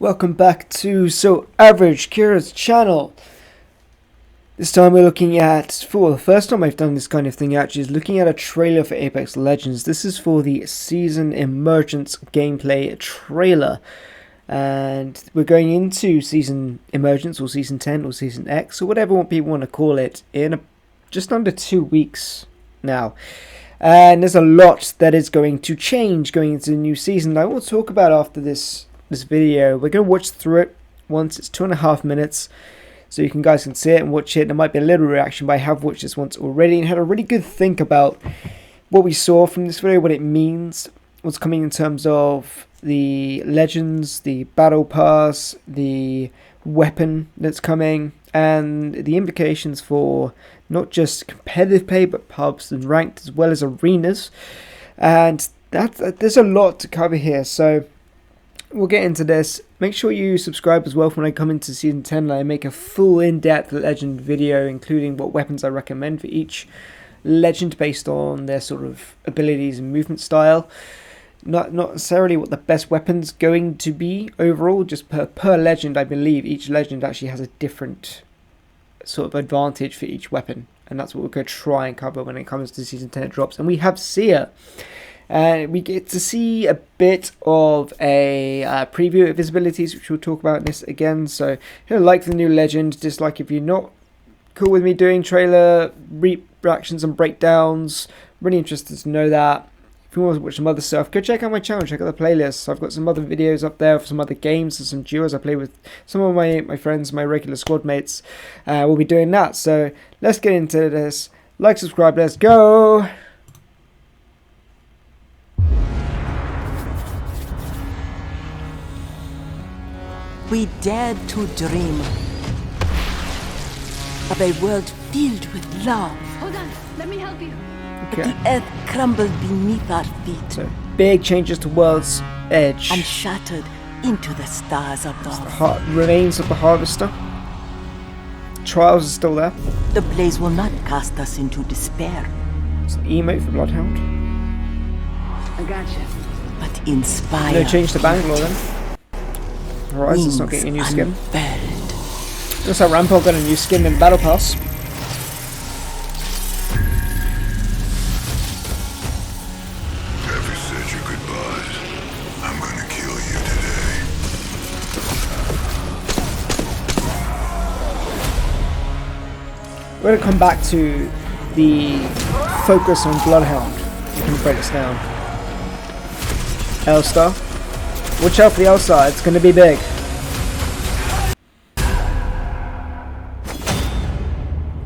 Welcome back to So Average Kira's channel. This time we're looking at, for the first time I've done this kind of thing actually, is looking at a trailer for Apex Legends. This is for the Season Emergence gameplay trailer. And we're going into Season Emergence or Season 10 or Season X or whatever people want to call it in just under 2 weeks now. And there's a lot that is going to change going into the new season that I will talk about after this video. We're going to watch through it once. It's 2.5 minutes, so you guys can see it and watch it. There might be a little reaction, but I have watched this once already and had a really good think about what we saw from this video, what it means, what's coming in terms of the legends, the battle pass, the weapon that's coming, and the implications for not just competitive play but pubs and ranked as well as arenas. And there's a lot to cover here, so we'll get into this. Make sure you subscribe as well for when I come into Season 10 and I make a full in-depth legend video, including what weapons I recommend for each legend based on their sort of abilities and movement style. Not necessarily what the best weapon's going to be overall, just per legend. I believe each legend actually has a different sort of advantage for each weapon, and that's what we're going to try and cover when it comes to Season 10 drops. And we have Seer. We get to see a bit of a preview of his abilities, which we'll talk about in this again. So, like the new legend, dislike if you're not cool with me doing trailer reactions and breakdowns. Really interested to know that. If you want to watch some other stuff, go check out my channel, check out the playlists. I've got some other videos up there for some other games and some duos I play with some of my friends, my regular squad mates. We'll be doing that. So, let's get into this. Like, subscribe, let's go! We dared to dream of a world filled with love. Hold on, let me help you. Okay. The earth crumbled beneath our feet So, big changes to World's Edge. and shattered into the stars above. Remains of the Harvester. Trials is still there. The blaze will not cast us into despair, It's an emote for Bloodhound. I gotcha. but inspire. No change to Bangalore then. Horizon's not Wings getting a new skin. unfurled. Looks like Rampart got a new skin in Battle Pass. Have you said your goodbyes? I'm gonna kill you today. We're gonna come back to the focus on Bloodhound. You can break this down. L-Star. Watch out for the L-Star, it's gonna be big.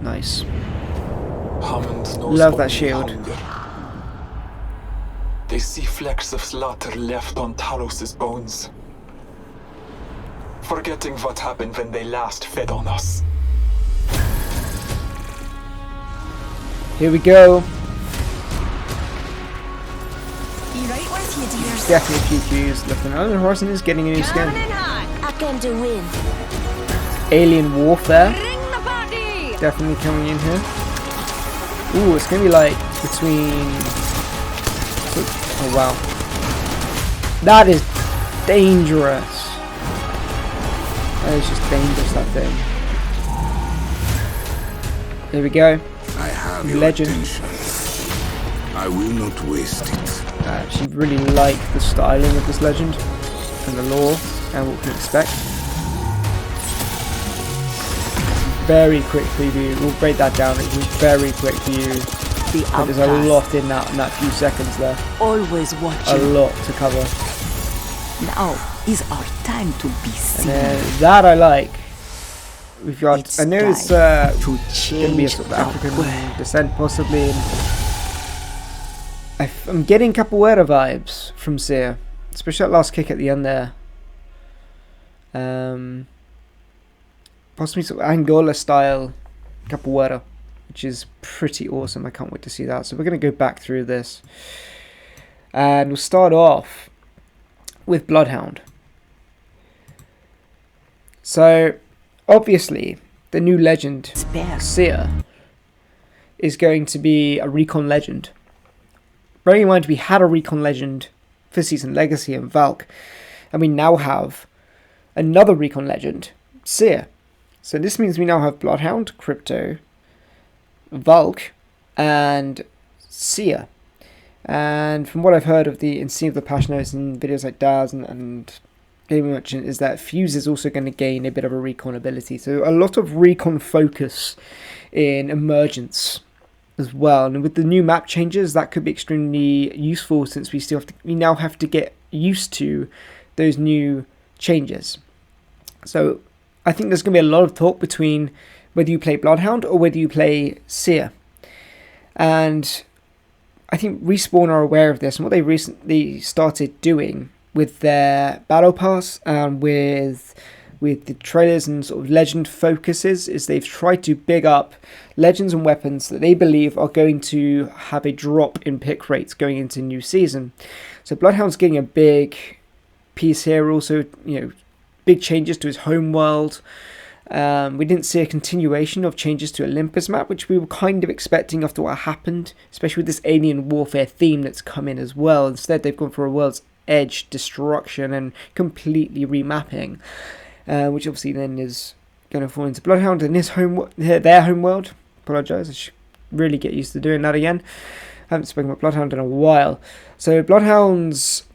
Nice. Love that shield. They see flecks of slaughter left on Talos' bones, forgetting what happened when they last fed on us. Here we go. You right with you, dears? Definitely PQs. Lieutenant Horizon is getting a new skin. Coming in hot. I can do win. Alien Warfare. Bring the party. Definitely coming in here. Ooh, it's gonna be like between. Oh wow, that is dangerous. That is just dangerous. That thing. There we go. I have your Legend. attention. I will not waste it. I actually really like the styling of this legend and the lore and what we can expect. Very quick preview. We'll break that down. It's a very quick view. The There's a outcast, lot in that few seconds there. always A watching. lot to cover. Now is our time to be And seen. then that I like. We've got. It's I know it's time to going to be a change sort of the African world. descent, possibly. And I'm getting capoeira vibes from Seer, especially that last kick at the end there. Possibly sort of Angola style capoeira, which is pretty awesome. I can't wait to see that. So we're going to go back through this, and we'll start off with Bloodhound. So obviously the new legend Spare. Seer is going to be a recon legend. Bearing in mind we had a recon legend for Season Legacy and Valk, and we now have another Recon Legend, Seer. So this means we now have Bloodhound, Crypto, Valk, and Seer. And from what I've heard of and seen of the patch notes in videos like Daz and Gaming Merchant, is that Fuse is also going to gain a bit of a recon ability. So a lot of recon focus in Emergence as well. And with the new map changes, that could be extremely useful, since we now have to get used to those new changes. So I think there's going to be a lot of talk between whether you play Bloodhound or whether you play Seer. And I think Respawn are aware of this, and what they recently started doing with their Battle Pass and with the trailers and sort of legend focuses is they've tried to big up legends and weapons that they believe are going to have a drop in pick rates going into new season. So Bloodhound's getting a big piece here. Also, big changes to his home world. We didn't see a continuation of changes to Olympus map, which we were kind of expecting after what happened, especially with this alien warfare theme that's come in as well. Instead, they've gone for a world's edge destruction and completely remapping, which obviously then is going to fall into Bloodhound and their home world. Apologise, I should really get used to doing that again. I haven't spoken about Bloodhound in a while. So Bloodhound's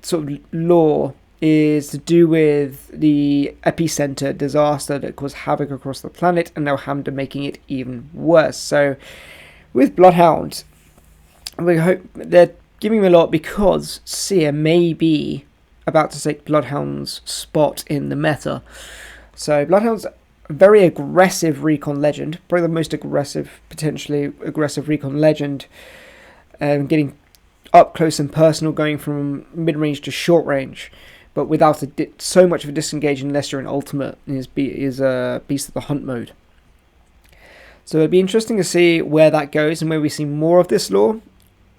sort of lore is to do with the epicenter disaster that caused havoc across the planet, and now Hamda making it even worse. So with Bloodhound, we hope they're giving him a lot because Seer may be about to take Bloodhound's spot in the meta. So Bloodhound's a very aggressive recon legend, probably the most potentially aggressive recon legend, getting up close and personal, going from mid-range to short range, but without so much of a disengage unless you're an ultimate in his Beast of the Hunt mode. So it'd be interesting to see where that goes and where we see more of this lore,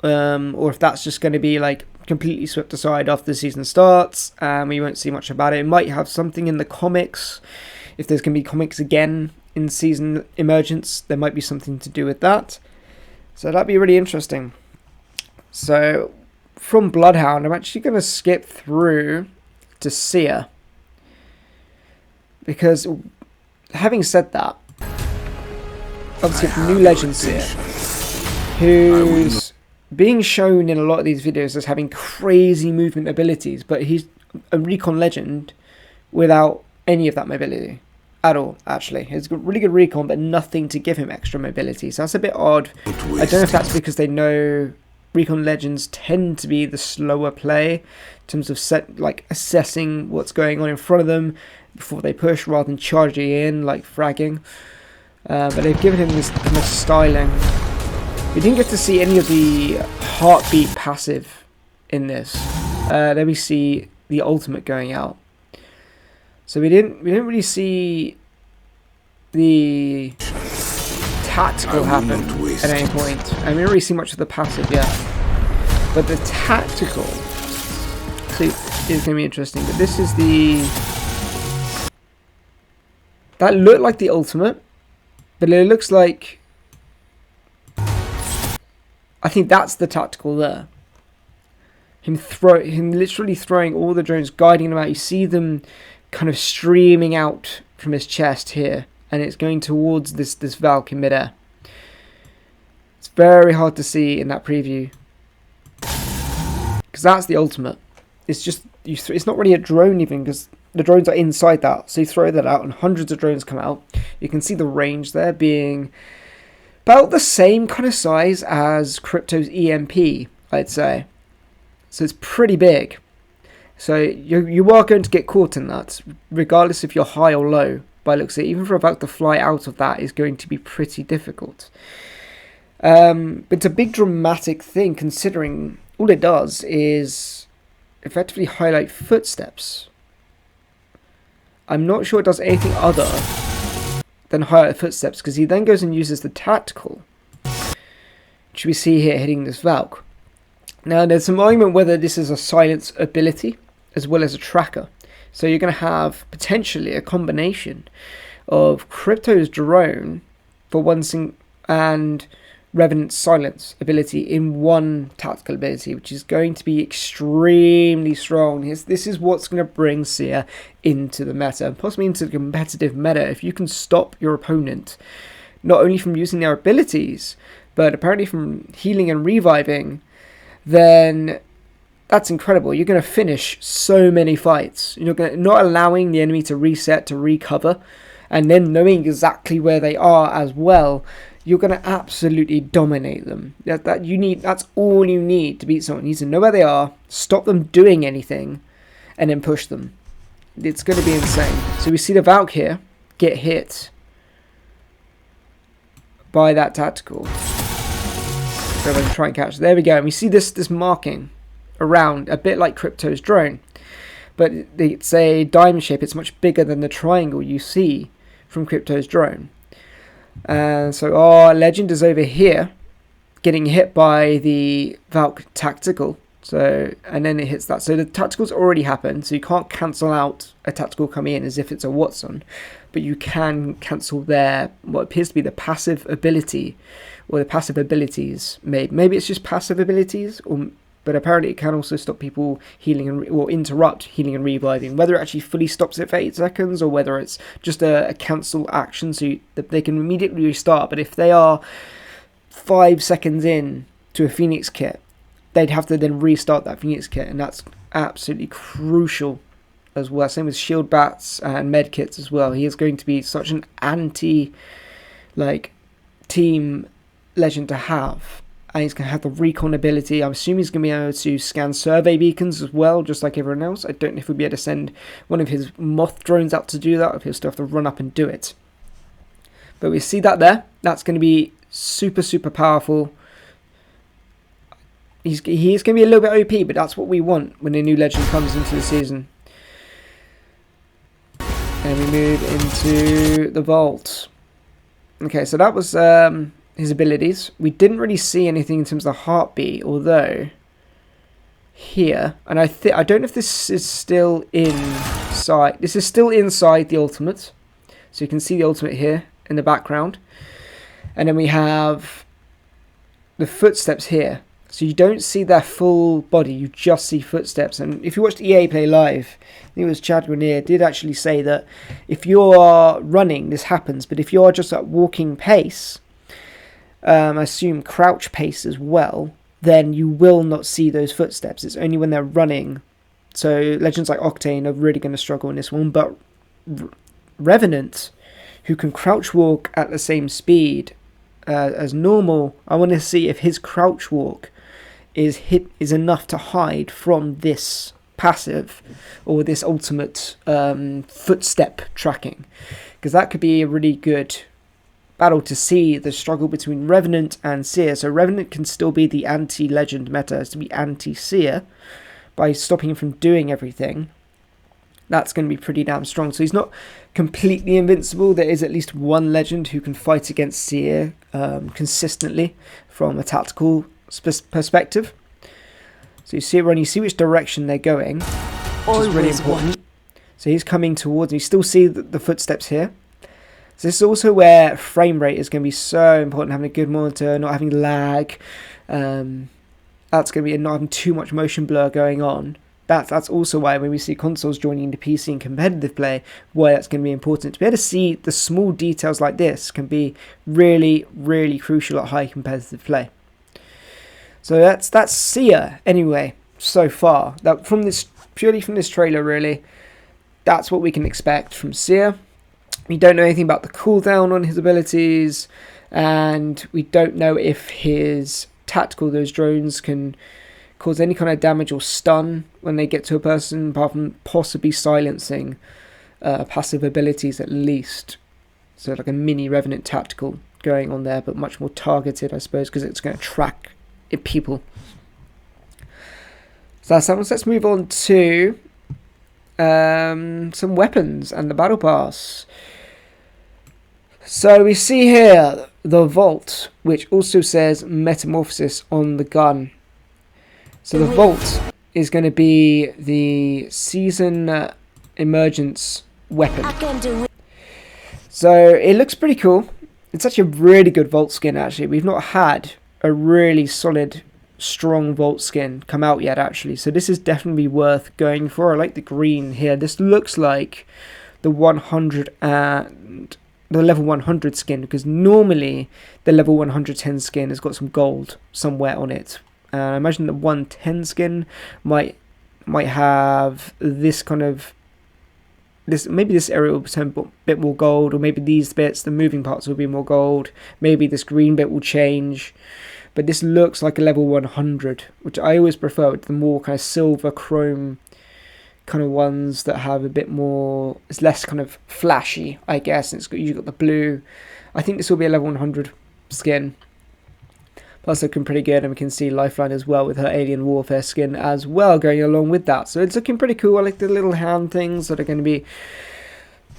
or if that's just going to be like completely swept aside after the season starts and we won't see much about it. It might have something in the comics. If there's going to be comics again in season Emergence, there might be something to do with that. So that'd be really interesting. So from Bloodhound, I'm actually going to skip through to Seer, because having said that, obviously new legend Seer, who's being shown in a lot of these videos as having crazy movement abilities, but he's a recon legend without any of that mobility at all. Actually, he's got really good recon but nothing to give him extra mobility, so that's a bit odd. I don't know if that's because they know recon legends tend to be the slower play in terms of assessing what's going on in front of them before they push, rather than charging in like fragging. But they've given him this kind of styling. We didn't get to see any of the heartbeat passive in this. Then we see the ultimate going out. So we didn't really see the tactical happen at any point. And we didn't really see much of the passive yet. But the tactical, so is going to be interesting. But this is that looked like the ultimate, but it looks like, I think that's the tactical there. Him literally throwing all the drones, guiding them out. You see them kind of streaming out from his chest here, and it's going towards this Valk in midair. It's very hard to see in that preview, because that's the ultimate. It's just it's not really a drone even, because the drones are inside that. So you throw that out, and hundreds of drones come out. You can see the range there being about the same kind of size as Crypto's EMP, I'd say. So it's pretty big. So you are going to get caught in that, regardless if you're high or low. By looks at it, even for a Valk to fly out of that is going to be pretty difficult. But it's a big dramatic thing, considering all it does is effectively highlight footsteps. I'm not sure it does anything other than highlight footsteps, because he then goes and uses the tactical, which we see here hitting this Valk. Now there's some argument whether this is a silence ability as well as a tracker. So you're going to have potentially a combination of Crypto's drone for one thing and Revenant Silence ability in one tactical ability, which is going to be extremely strong. This is what's going to bring Seer into the meta, and possibly into the competitive meta. If you can stop your opponent, not only from using their abilities, but apparently from healing and reviving, then that's incredible. You're going to finish so many fights. You're not allowing the enemy to reset, to recover, and then knowing exactly where they are as well. You're going to absolutely dominate them. That's all you need to beat someone. You need to know where they are, stop them doing anything, and then push them. It's going to be insane. So we see the Valk here get hit by that tactical. So I'm going to try and catch. There we go. And we see this marking around, a bit like Crypto's drone. But it's a diamond shape. It's much bigger than the triangle you see from Crypto's drone. And so our legend is over here, getting hit by the Valk tactical. So, and then it hits that. So the tactical's already happened. So you can't cancel out a tactical coming in as if it's a Watson, but you can cancel their what appears to be the passive ability, or the passive abilities. Maybe it's just passive abilities, but apparently it can also stop people healing or interrupt healing and reviving. Whether it actually fully stops it for 8 seconds, or whether it's just a cancel action so that they can immediately restart. But if they are 5 seconds in to a Phoenix kit, they'd have to then restart that Phoenix kit, and that's absolutely crucial as well. Same with shield bats and med kits as well. He is going to be such an anti team legend to have. And he's going to have the recon ability. I'm assuming he's going to be able to scan survey beacons as well, just like everyone else. I don't know if we'll be able to send one of his moth drones out to do that, or if he'll still have to run up and do it. But we see that there. That's going to be super, super powerful. He is going to be a little bit OP, but that's what we want when a new legend comes into the season. And we move into the vault. Okay, so that was his abilities. We didn't really see anything in terms of the heartbeat, although here, and I don't know if this is still inside. This is still inside the ultimate, so you can see the ultimate here in the background, and then we have the footsteps here. So you don't see their full body, you just see footsteps. And if you watched EA play live, I think it was Chad Grenier did actually say that if you are running, this happens, but if you are just at walking pace, I assume crouch pace as well, then you will not see those footsteps. It's only when they're running. So legends like Octane are really going to struggle in this one, but Revenant, who can crouch walk at the same speed as normal, I want to see if his crouch walk is enough to hide from this passive or this ultimate footstep tracking, because that could be a really good battle to see the struggle between Revenant and Seer. So Revenant can still be the anti-legend meta, as to be anti-Seer by stopping him from doing everything. That's going to be pretty damn strong. So he's not completely invincible. There is at least one legend who can fight against Seer consistently from a tactical perspective. So you see it when you see which direction they're going, which is really important. So he's coming towards, and you still see the footsteps here. So this is also where frame rate is going to be so important, having a good monitor, not having lag. That's going to be not having too much motion blur going on. That's also why when we see consoles joining into PC and competitive play, why that's going to be important. To be able to see the small details like this can be really, really crucial at high competitive play. So that's Seer anyway, so far. That purely from this trailer, really, that's what we can expect from Seer. We don't know anything about the cooldown on his abilities, and we don't know if his tactical, those drones, can cause any kind of damage or stun when they get to a person, apart from possibly silencing passive abilities at least. So like a mini Revenant tactical going on there, but much more targeted, I suppose, because it's going to track people. So that's that. Let's move on to some weapons and the battle pass. So we see here the Vault, which also says Metamorphosis on the gun. So the Vault is going to be the season Emergence weapon. So it looks pretty cool. It's actually a really good Vault skin, actually. We've not had a really solid, strong Vault skin come out yet, actually. So this is definitely worth going for. I like the green here. This looks like the 100 and the level 100 skin, because normally the level 110 skin has got some gold somewhere on it. I imagine the 110 skin might have this kind of maybe this area will turn a bit more gold, or maybe these bits, the moving parts, will be more gold. Maybe this green bit will change. But this looks like a level 100, which I always prefer, the more kind of silver chrome kind of ones that have a bit more, it's less kind of flashy, I guess. You've got the blue. I think this will be a level 100 skin. That's looking pretty good, and we can see Lifeline as well with her Alien Warfare skin as well going along with that. So it's looking pretty cool. I like the little hand things that are going to be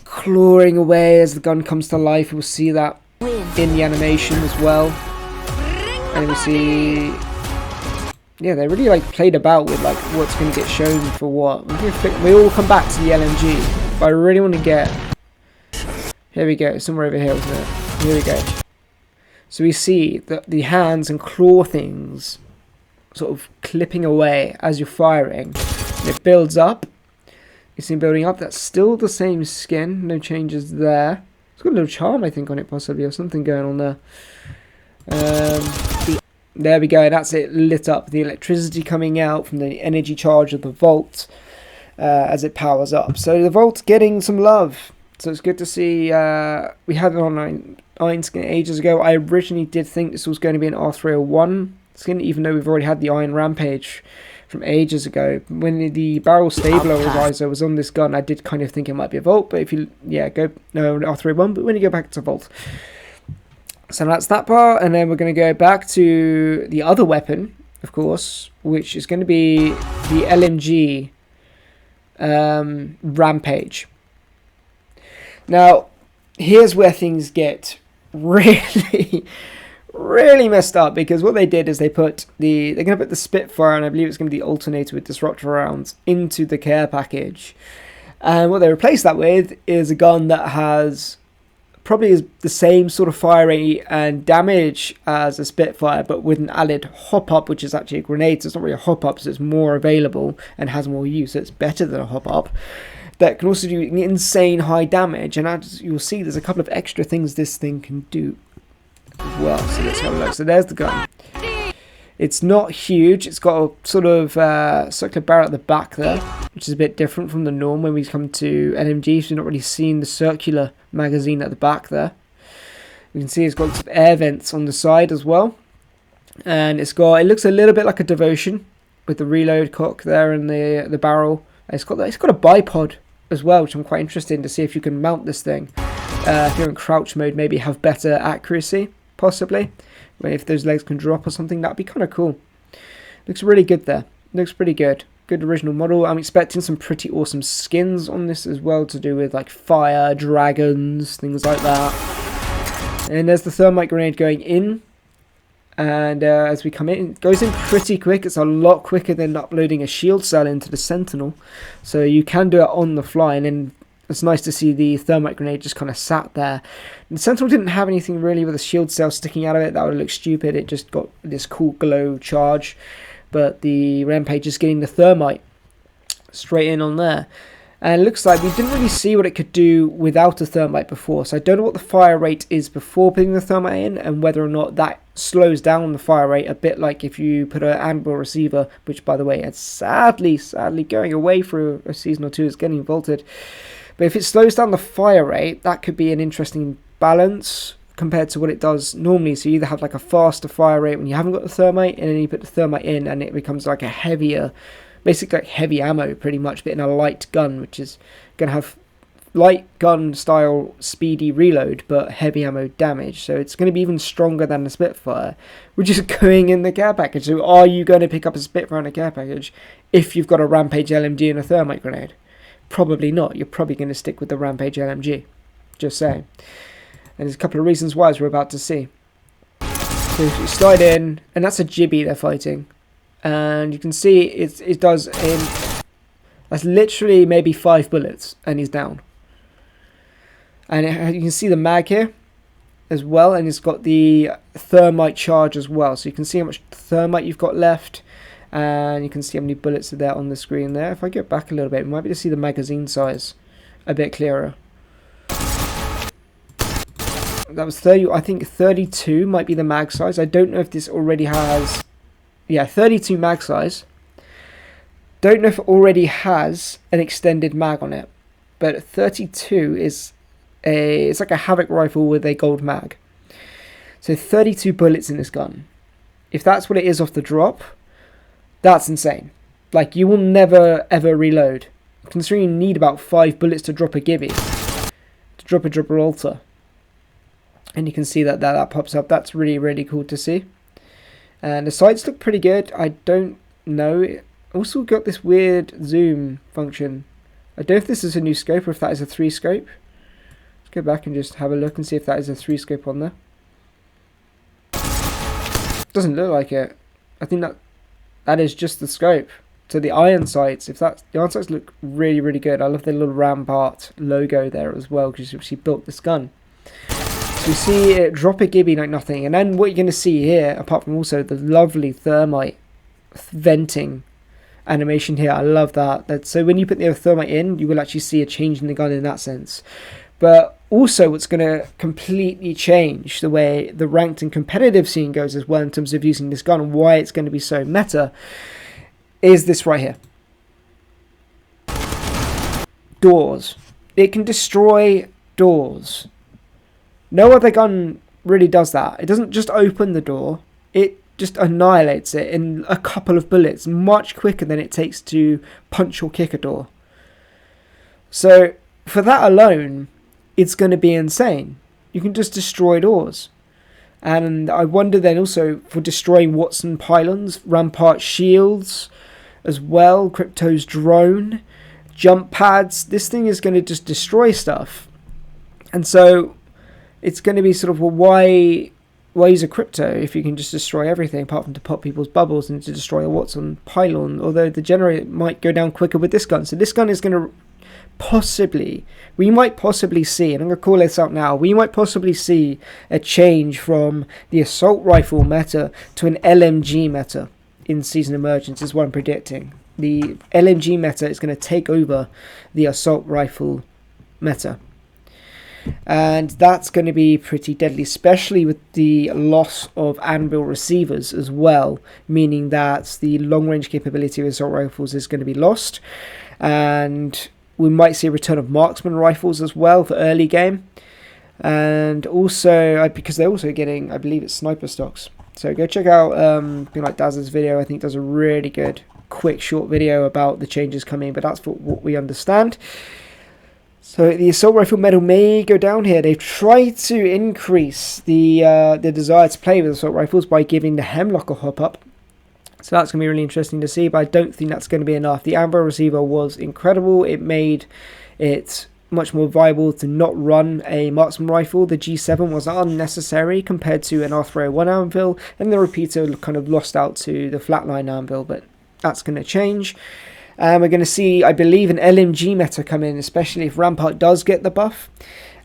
clawing away as the gun comes to life. We'll see that in the animation as well. And we see, yeah, they really like played about with like what's going to get shown for what. We all come back to the LMG, but I really want to get, here we go, somewhere over here, isn't it? Here we go. So we see the hands and claw things sort of clipping away as you're firing. And it builds up. You see it building up. That's still the same skin. No changes there. It's got a little charm, I think, on it possibly, or something going on there. There we go. And that's it lit up. The electricity coming out from the energy charge of the Vault as it powers up. So the Vault's getting some love. So it's good to see. We had an online Iron skin ages ago. I originally did think this was going to be an R301 skin, even though we've already had the Iron Rampage from ages ago. When the barrel stabilizer was on this gun, I did kind of think it might be a Vault, but if you, go, no, R301, but when you go back to Vault. So that's that part, and then we're going to go back to the other weapon, of course, which is going to be the LMG Rampage. Now, here's where things get really, really messed up, because what they did is they're going to put the Spitfire, and I believe it's going to be the alternator with disruptor rounds, into the care package. And what they replaced that with is a gun that has probably is the same sort of fire rate and damage as a Spitfire, but with an added hop-up, which is actually a grenade. So it's not really a hop-up, so it's more available and has more use, so it's better than a hop-up. That can also do insane high damage, and as you'll see, there's a couple of extra things this thing can do as well. So let's have a look. So there's the gun. It's not huge. It's got a sort of circular barrel at the back there, which is a bit different from the norm when we come to LMG. So you're not really seeing the circular magazine at the back there. You can see it's got some air vents on the side as well, and it looks a little bit like a Devotion with the reload cock there and the barrel. It's got a bipod as well, which I'm quite interested in to see if you can mount this thing. If you're in crouch mode, maybe have better accuracy, possibly. If those legs can drop or something, that'd be kind of cool. Looks really good there. Looks pretty good. Good original model. I'm expecting some pretty awesome skins on this as well, to do with like fire, dragons, things like that. And there's the thermite grenade going in. And as we come in, it goes in pretty quick. It's a lot quicker than uploading a shield cell into the Sentinel. So you can do it on the fly, and then it's nice to see the thermite grenade just kind of sat there. And the Sentinel didn't have anything really with a shield cell sticking out of it. That would look stupid. It just got this cool glow charge. But the Rampage is getting the thermite straight in on there. And it looks like we didn't really see what it could do without a thermite before. So I don't know what the fire rate is before putting the thermite in, and whether or not that slows down the fire rate a bit, like if you put an Amber receiver, which by the way, it's sadly going away for a season or two. It's getting vaulted. But if it slows down the fire rate, that could be an interesting balance compared to what it does normally. So you either have like a faster fire rate when you haven't got the thermite, and then you put the thermite in and it becomes like a heavier, basically like heavy ammo pretty much, but in a light gun, which is going to have light gun style speedy reload but heavy ammo damage. So it's going to be even stronger than the Spitfire, which is going in the care package. So are you going to pick up a Spitfire in a care package if you've got a Rampage LMG and a thermite grenade? Probably not. You're probably going to stick with the Rampage LMG. Just saying. And there's a couple of reasons why, as we're about to see. So if you slide in, and that's a Jibby they're fighting. And you can see it does that's literally maybe 5 bullets, and he's down. And you can see the mag here. as well, and it's got the thermite charge as well, so you can see how much thermite you've got left, and you can see how many bullets are there on the screen there. If I get back a little bit, we might be able to see the magazine size a bit clearer. That was 30, I think 32 might be the mag size. I don't know if this already has, yeah, 32 mag size. Don't know if it already has an extended mag on it, but 32 is it's like a Havoc rifle with a gold mag. So 32 bullets in this gun. If that's what it is off the drop, that's insane. Like, you will never ever reload, considering you need about 5 bullets to drop a Gibby, to drop a Gibraltar. And you can see that pops up. That's really, really cool to see. And the sights look pretty good. I don't know. It also got this weird zoom function. I don't know if this is a new scope or if that is a 3 scope. Let's go back and just have a look and see if that is a 3 scope on there. Doesn't look like it. I think that is just the scope. So the iron sights, the iron sights look really, really good. I love the little Rampart logo there as well, because she built this gun. So you see it drop a Gibby like nothing, and then what you're going to see here, apart from also the lovely thermite venting animation here, I love that. So when you put the thermite in, you will actually see a change in the gun in that sense. But also what's going to completely change the way the ranked and competitive scene goes as well in terms of using this gun, and why it's going to be so meta, is this right here. Doors. It can destroy doors. No other gun really does that. It doesn't just open the door, it just annihilates it in a couple of bullets, much quicker than it takes to punch or kick a door. So for that alone, it's going to be insane. You can just destroy doors. And I wonder then also for destroying Watson pylons, Rampart shields as well, Crypto's drone, jump pads. This thing is going to just destroy stuff. And so it's going to be sort of, well, why use a Crypto if you can just destroy everything apart from to pop people's bubbles and to destroy a Watson pylon, although the generator might go down quicker with this gun. So this gun is going to we might possibly see, and I'm going to call this out now, we might possibly see a change from the assault rifle meta to an LMG meta in Season Emergence, is what I'm predicting. The LMG meta is going to take over the assault rifle meta. And that's going to be pretty deadly, especially with the loss of anvil receivers as well, meaning that the long range capability of assault rifles is going to be lost, and we might see a return of marksman rifles as well for early game, and also because they're also getting, I believe it's sniper stocks. So go check out like Daz's video. I think does a really good quick short video about the changes coming, but that's what we understand. So the assault rifle medal may go down here. They've tried to increase the desire to play with assault rifles by giving the Hemlock a hop up. So that's going to be really interesting to see, but I don't think that's going to be enough. The anvil receiver was incredible. It made it much more viable to not run a marksman rifle. The G7 was unnecessary compared to an R301 anvil, and the repeater kind of lost out to the flatline anvil, but that's going to change. We're going to see, I believe, an LMG meta come in, especially if Rampart does get the buff.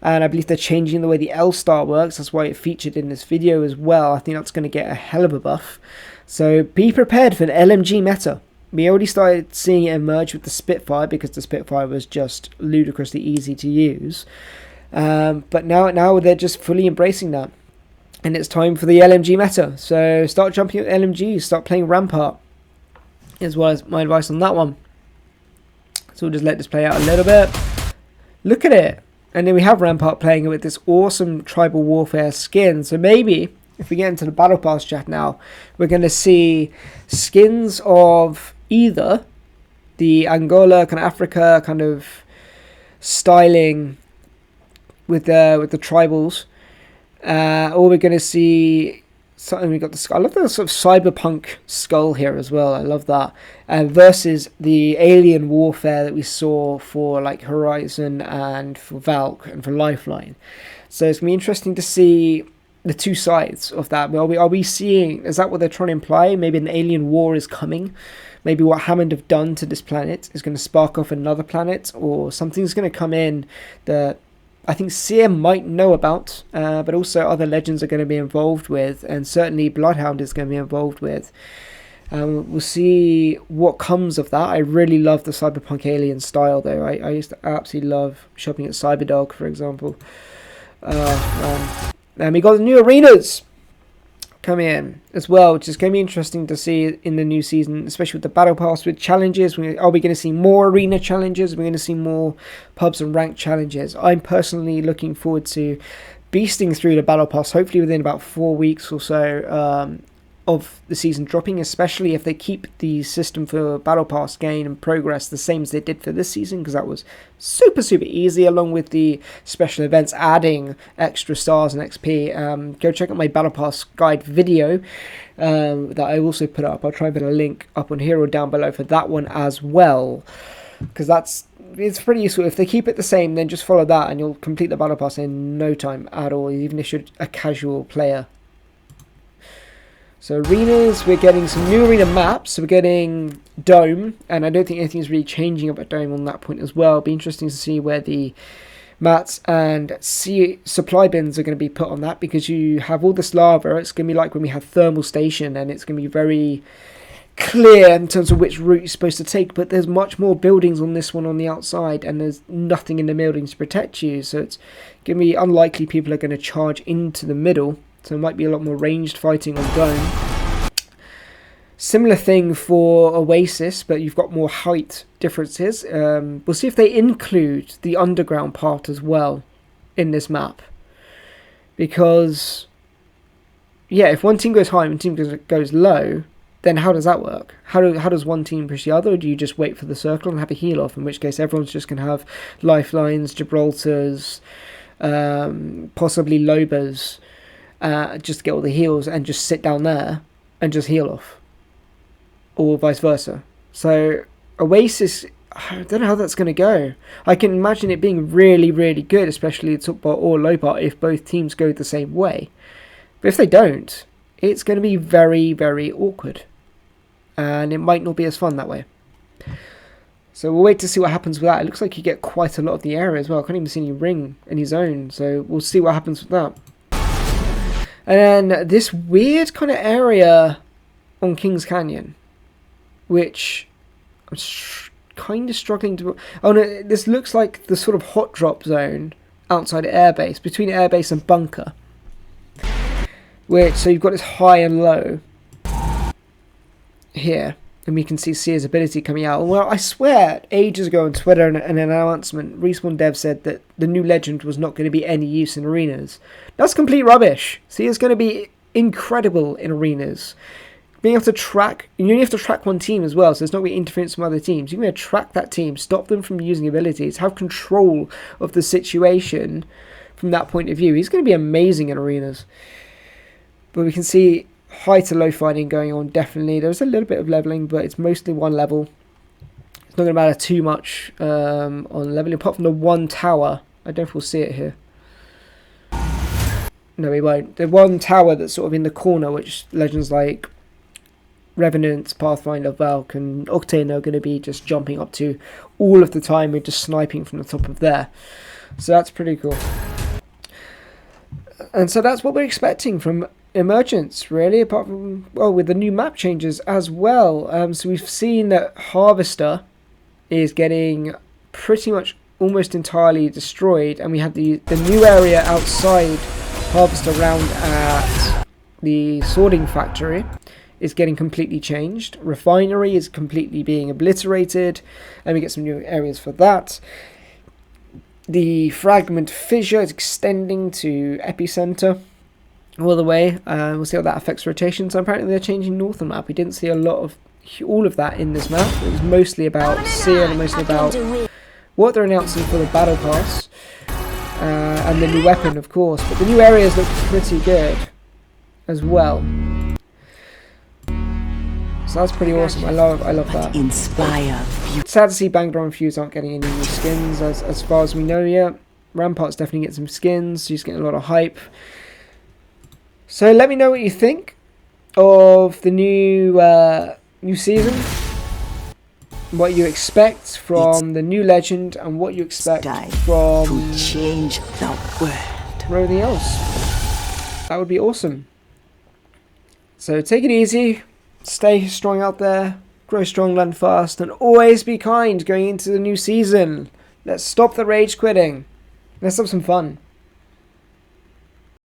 And I believe they're changing the way the L-Star works. That's why it featured in this video as well. I think that's going to get a hell of a buff. So be prepared for an LMG meta. We already started seeing it emerge with the Spitfire, because the Spitfire was just ludicrously easy to use. But now they're just fully embracing that. And it's time for the LMG meta. So start jumping at LMGs, start playing Rampart, as well as my advice on that one. So we'll just let this play out a little bit. Look at it. And then we have Rampart playing it with this awesome Tribal Warfare skin. So maybe, if we get into the Battle Pass chat now, we're going to see skins of either the Angola, kind of Africa kind of styling with the tribals, or we're going to see something. We got the, I love the sort of cyberpunk skull here as well. I love that. Versus the alien warfare that we saw for like Horizon and for Valk and for Lifeline. So it's gonna be interesting to see the two sides of that. Are we seeing? Is that what they're trying to imply? Maybe an alien war is coming. Maybe what Hammond have done to this planet is going to spark off another planet, or something's going to come in that I think Seer might know about, but also other legends are going to be involved with, and certainly Bloodhound is going to be involved with. We'll see what comes of that. I really love the Cyberpunk Alien style, though. I used to absolutely love shopping at Cyberdog, for example. And we got the new arenas come in as well, which is going to be interesting to see in the new season, especially with the battle pass with challenges. Are we going to see more arena challenges? Are we going to see more pubs and ranked challenges? I'm personally looking forward to beasting through the battle pass, hopefully within about 4 weeks or so of the season dropping, especially if they keep the system for battle pass gain and progress the same as they did for this season, because that was super easy, along with the special events adding extra stars and XP. Go check out my battle pass guide video that I also put up. I'll try and put a link up on here or down below for that one as well, because it's pretty useful. If they keep it the same, then just follow that and you'll complete the battle pass in no time at all, even if you're a casual player. So arenas, we're getting some new arena maps. So we're getting Dome, and I don't think anything's really changing up at Dome on that point as well. It'll be interesting to see where the mats and supply bins are going to be put on that, because you have all this lava. It's going to be like when we have Thermal Station, and it's going to be very clear in terms of which route you're supposed to take, but there's much more buildings on this one on the outside, and there's nothing in the buildings to protect you, so it's going to be unlikely people are going to charge into the middle. So it might be a lot more ranged fighting on Dome. Similar thing for Oasis, but you've got more height differences. We'll see if they include the underground part as well in this map. Because, yeah, if one team goes high and one team goes low, then how does that work? How does one team push the other? Or do you just wait for the circle and have a heal off? In which case everyone's just going to have lifelines, Gibraltars, possibly Lobas, just to get all the heals and just sit down there and just heal off, or vice versa. So Oasis, I don't know how that's going to go. I can imagine it being really good, especially the top part or low part, if both teams go the same way. But if they don't, it's going to be very awkward, and it might not be as fun that way. So we'll wait to see what happens with that. It looks like you get quite a lot of the area as well. I can't even see any ring, any zone, so we'll see what happens with that. And then this weird kind of area on Kings Canyon, which I'm kind of struggling to... Oh no, this looks like the sort of hot drop zone outside of Airbase, between Airbase and Bunker. So you've got this high and low here, and we can see Seer's ability coming out. Well, I swear, ages ago on Twitter, in an announcement, Respawn Dev said that the new legend was not going to be any use in arenas. That's complete rubbish. Seer's going to be incredible in arenas. Being able to track, and you only have to track one team as well, so there's not going to be interference from other teams. You're going to track that team, stop them from using abilities, have control of the situation from that point of view. He's going to be amazing in arenas. But we can see high to low fighting going on, definitely. There's a little bit of leveling, but it's mostly one level. It's not going to matter too much on leveling, apart from the one tower. I don't know if we'll see it here. No, we won't. The one tower that's sort of in the corner, which legends like Revenant, Pathfinder, Valk, and Octane are going to be just jumping up to all of the time. We're just sniping from the top of there. So that's pretty cool. And so that's what we're expecting from Emergence, really, apart from, well, with the new map changes as well. So we've seen that Harvester is getting pretty much almost entirely destroyed, and we have the new area outside Harvester around at the sorting factory is getting completely changed. Refinery is completely being obliterated, and we get some new areas for that. The fragment fissure is extending to epicenter all the way. We'll see how that affects rotation. So apparently they're changing northern map. We didn't see a lot of all of that in this map. It was mostly about Seer and mostly about what they're announcing for the battle pass and the new weapon, of course. But the new areas look pretty good as well. So that's pretty awesome. I love that. Inspire. Sad to see Bangor and Fuse aren't getting any new skins as far as we know yet. Rampart's definitely getting some skins. She's getting a lot of hype. So let me know what you think of the new season. what you expect from the new legend and what you expect Time from to change the world. everything else. That would be awesome. So take it easy, stay strong out there, grow strong, learn fast, and always be kind going into the new season. Let's stop the rage quitting. Let's have some fun.